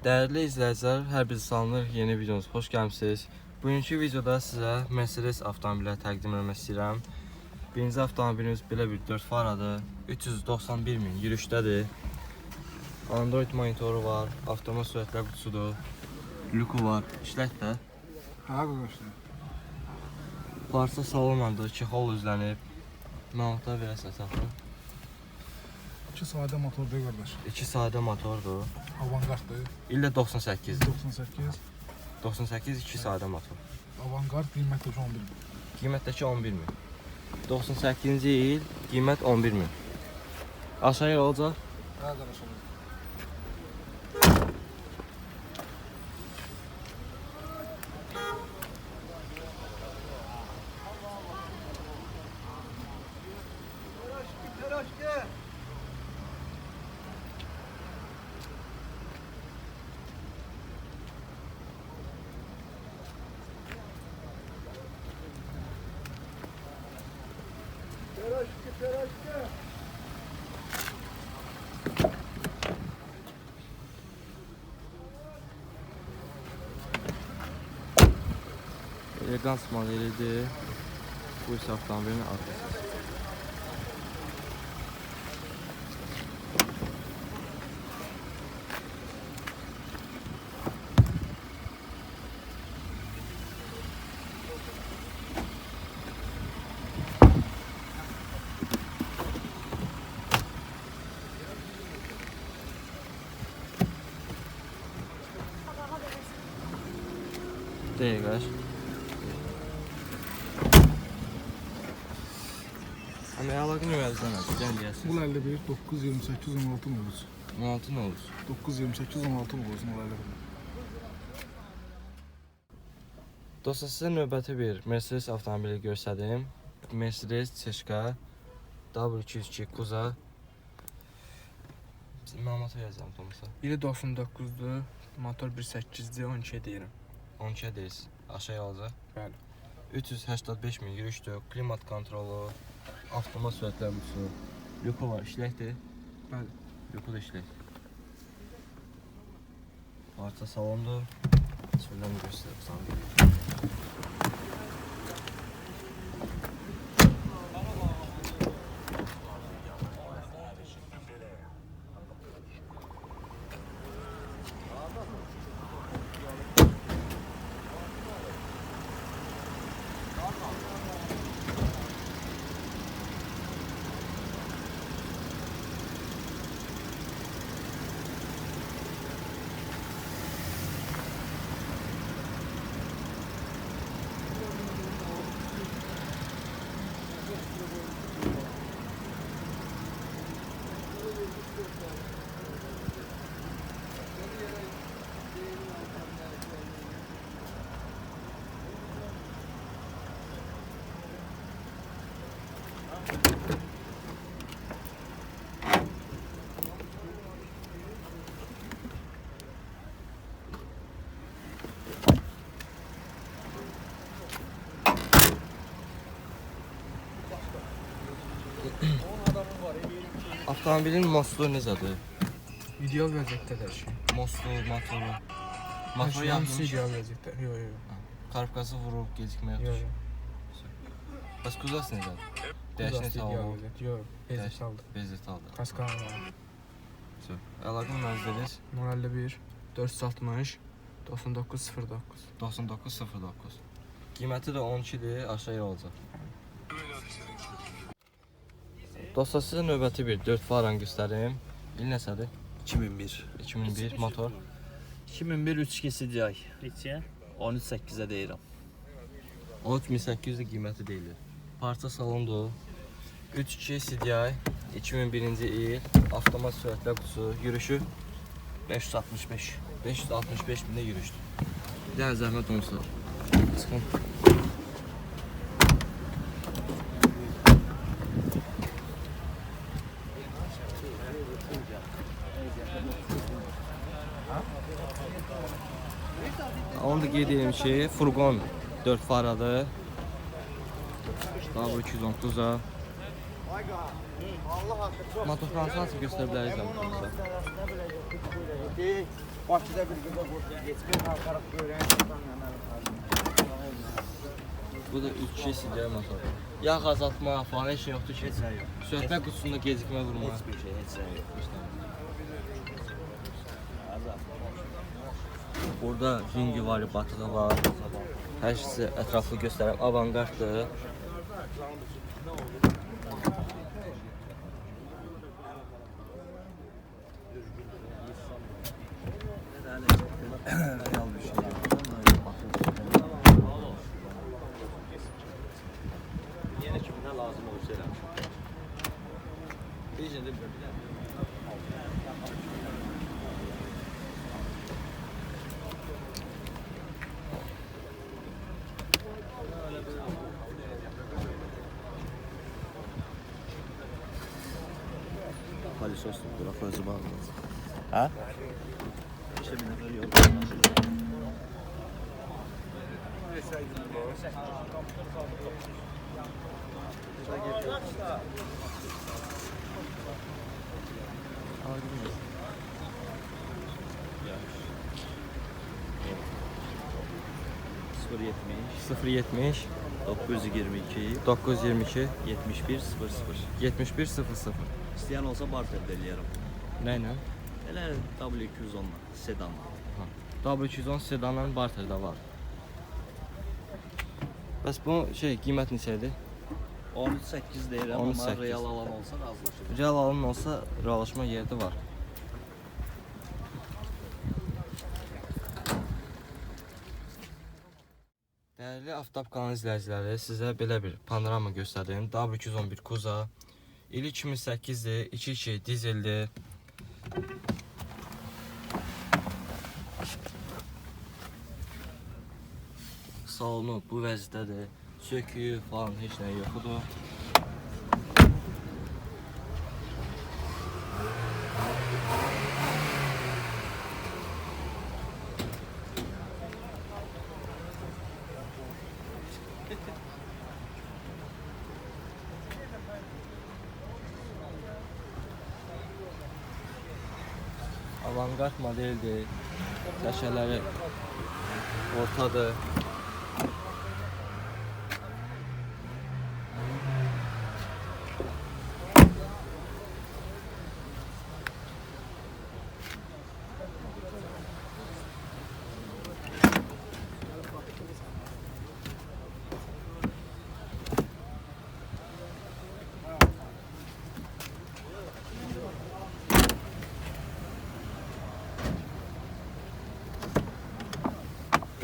Değerli izləyicilər, hər bir salınır yeni videomuz. Xoş gəlmisiniz. Bugünkü videoda sizə Mercedes avtomobilləri təqdim etmək istəyirəm. Birinci avtomobilimiz belə bir 4 faradır. 391 min yürüşdədir. Android monitoru var, avtomat sürətlər qutusudur. Lüku var, işlət də. Ha arkadaşlar. Parça salonlandı, kexol üzlənib. Məlumatlar verəsən saxla. 2 sadə motordur qardaş. 2 sadə motordur. Avantgarddır. İllə 98. 98. 98 2 sadə motor. Avantgard qiymətdəki 11 min. Qiymətdəki 11 min. 98-ci il, qiymət 11 min. Aşağıya olacaq. Ha qardaşlar. Elegans modelidir. Bu ise avtomobilin arkası. Deyiqəş. Ama əlaqə nömrəsindən aç, gəl gəlsin. Bu 51 928 16 olur. 16 nə olur? 928 16 olur 51. Dostlar, sizə növbəti bir Mercedes avtomobili göstərdim. Mercedes Çeşka W202 Kuza. Məlumatı yazalım Tomsa. Biri 99'du, motor 1.8'di, 12 deyirəm. 12 deyiz. Aşağıya alacaq. Bəli. 385 min yürüşdür, klimat kontrolu, avtomat sürətlər qutusu. Lüku var, işləkdir. Bəli. Lüku da işlək. Parça salondur. Şuradan göstərib sana. Avtomobilin mostu necədir? İdeal vəziyyətdədir hər şey. Mostu, motoru. Hər Motoru şey hamısı yanmış. ideal vəziyyətdə. Yox. Karpkası vurub, gecikməyə Yox. tutmuş. Bəs kuzası necədir? Dəyişən ideal sağlam. vəziyyət. Yox. Bezət aldı. Bezət aldı. Kaskana var. Əlaqə nömrəniz 051 460 9909. 9909. Qiyməti də 12-dir, aşağıya olacaq. Dostlar, sizə növbəti bir 4 faran göstərim. İl nəsədir? 2001. 2001 motor. 2001 3 CDI. Neçə? 13.8-ə deyirəm. 13800 də qiyməti deyilir. Parça salondur. 3.2 CDI 2001-ci il, avtomat sürətlər qutusu, yürüşü 565. 565 mində yürüşdü. Bir dənə zəhmət olmasa. Çıxın. Onu da qeyd edim ki, furqon 4 faradır. Daha bu 230'a. Motor fransası göstərə bilərik. Bakıda bir qıza qoşulur, geçmir, qalxaraq böyrəyən tutanlarına. Bu da 3 kişi silcəyə motor. Yağ azaltma falan heç şey yoxdur ki. Heç nə yox. Söhbət qutusunda gecikmə vurma. Heç bir şey, heç nə yox. Burada ringi var, batığı var. Hər şeyi ətraflı göstərəm. Avangarddır. Real bir şey. Yenə kimə lazım olsa eləmişəm. Bizə də bir də. Palisos bırak özü bağlı. Ha? İşte bir nefer yok. Sıfır 070 922 922 71 00. 7100. İsteyen olsa barter eləyərəm. Nə ilə? Elə W210 sedanla. W210 sedanla barterdə var. Bəs bu qiymət neçədir? 13.8 deyirəm 13.8. amma real alan olsa razılaşırıq. Real alın olsa reallaşma yerdə var. Dəyərli Aftab kanalı izləyiciləri, sizə belə bir panorama göstərdim. W211 Kuza. İli 2008-dir, 2.2 dizeldir. Salonu bu vəziyyətdədir. Söküyü falan heç nə yoxdur. Avangard modeldir. Təşələri ortadır.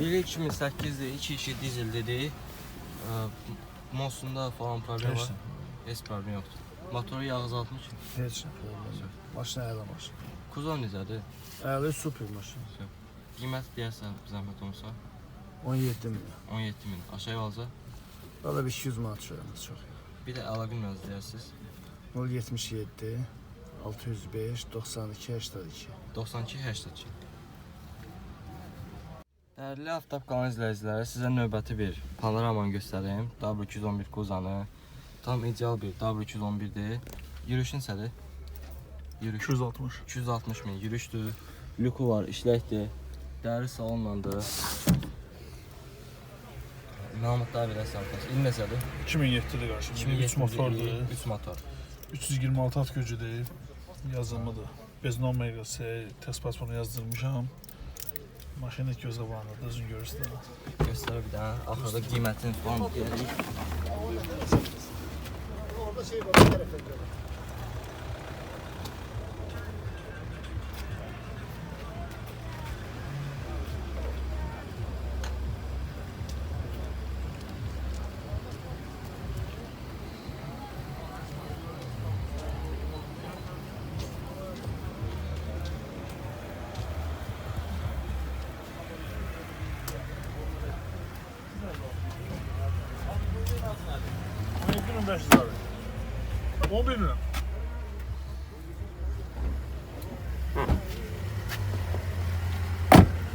İli 2008'de 2.2 dizel dedi. Mosunda falan problem var. Heç problem yoktur. Motoru yağ azaltmış. Heç nə problem yox. Maşın əla maşın. Kuzo necədir? Əla super maşın. Qiymət deyərsən zəhmət olsa 17 min. 17 min. Aşağı alsa Valla bir 200 manat şöyle çok. bir də əlavə bilməz deyərsiniz. 077 605 92 82. 92 82. Dəyərli Aftab kanalı izləyiciləri, sizə növbəti bir panoramanı göstəreyim. W211 Kuzanı. Tam ideal bir W211'dir. Yürüyüş neçədir? Yürüyüş 260. 260 min yürüyüşdür. Lüku var, işləkdir. Dəri salonlandır. Məlumatlar verəsən. İl neçədir? 2007'li karşımda. 3 motordur. 3 motor. 326 at gücüdür. Yazılmadı. Beznon MGS test pasporunu yazdırmışam. Maşını gözə bağlıdır, özün görürsün. Göstərə bir dənə. Axırda qiymətini falan deyərik. Orada şey var, bir tərəfdə. Abi. 11 lira.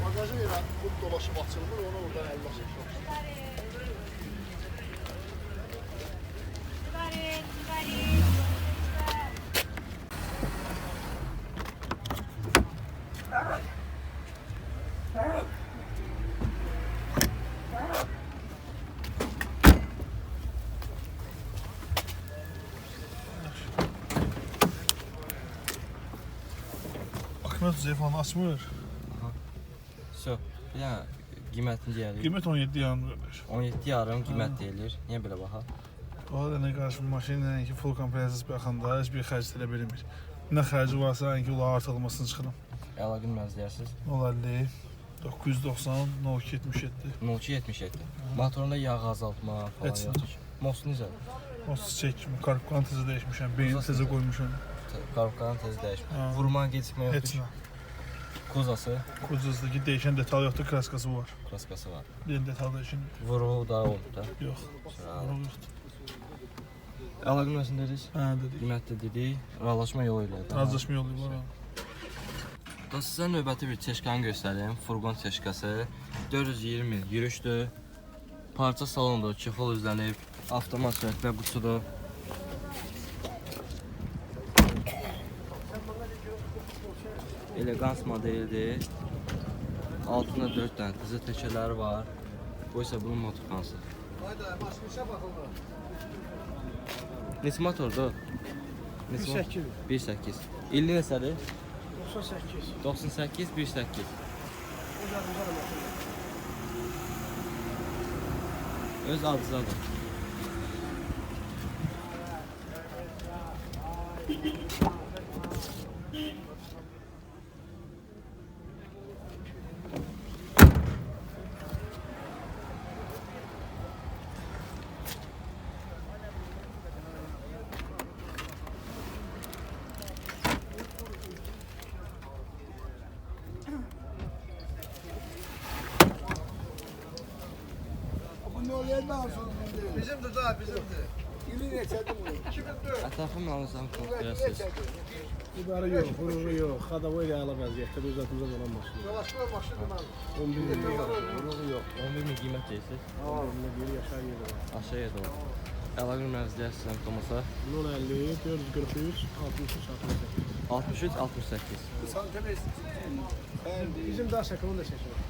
Bagajı ilə bu dolaşıb açılmır, onu oradan 50 yaşamışlar. Açmır, telefonu açmır. So, bir dənə qiymətini deyərik. Qiymət 17 yarım qardaş. 17 yarım qiymət deyilir. Niyə belə baha? O da nə qarşı maşınla ki full komplekt baxanda heç bir xərc elə bilmir. Nə xərci varsa ki onlar artırılmasını çıxıram. Əlaqə bilməzlərsiniz. 050 990 0277. 0277. Motorunda yağ azaltma falan Heç nə. yoxdur. Most necədir? O çək, karburanı təzə dəyişmişəm, beyni təzə qoymuşam. Qarabqanın tez dəyişmə. Ha. Vurma gecikmə Heç yoxdur. nə. Kozası, Kuzuzdakı dəyişən detal yoxdur, kraskası var. klaskası var. Bir detal dəyişən Vuruğu da oldu da. yox. Vuruq yoxdur. Əlaqə bilməzsiniz. Hə, dedik. Qiymətli dedik. Razılaşma yolu ilə. Razılaşma yolu var. Da sizə növbəti bir çeşkanı göstərim. Furqon çeşkası. 420 yürüşdür. Parça salondur, çexol üzlənib. Avtomat şəklə qutudur. Elegans modeldir. Altında 4 dənə qızıl təkərləri var. Bu isə bunun motorkansı. Neçə motordur? 1.8. 1.8. İlli neçədir? 98. 98, 1.8. Öz adızadır. Bizimdir daha bizimdir. İli neçədir bu? 2004. Ətrafı məlumsan kontrolsüz. İbarə yox, vuruğu yox. Xadavoy ilə əla vəziyyətdə biz zatımızda olan maşın. Yavaşlar maşındır mən. 11 min vuruğu yox. 11 min qiymət deyirsiniz. Ağırında bir yaşar yeri var. Aşağıya doğru. Əlaqə məvziyyət Tomasa 050 443 63 68. 63 68. Santimetr. Bizim daha şəkilini də çəkilir.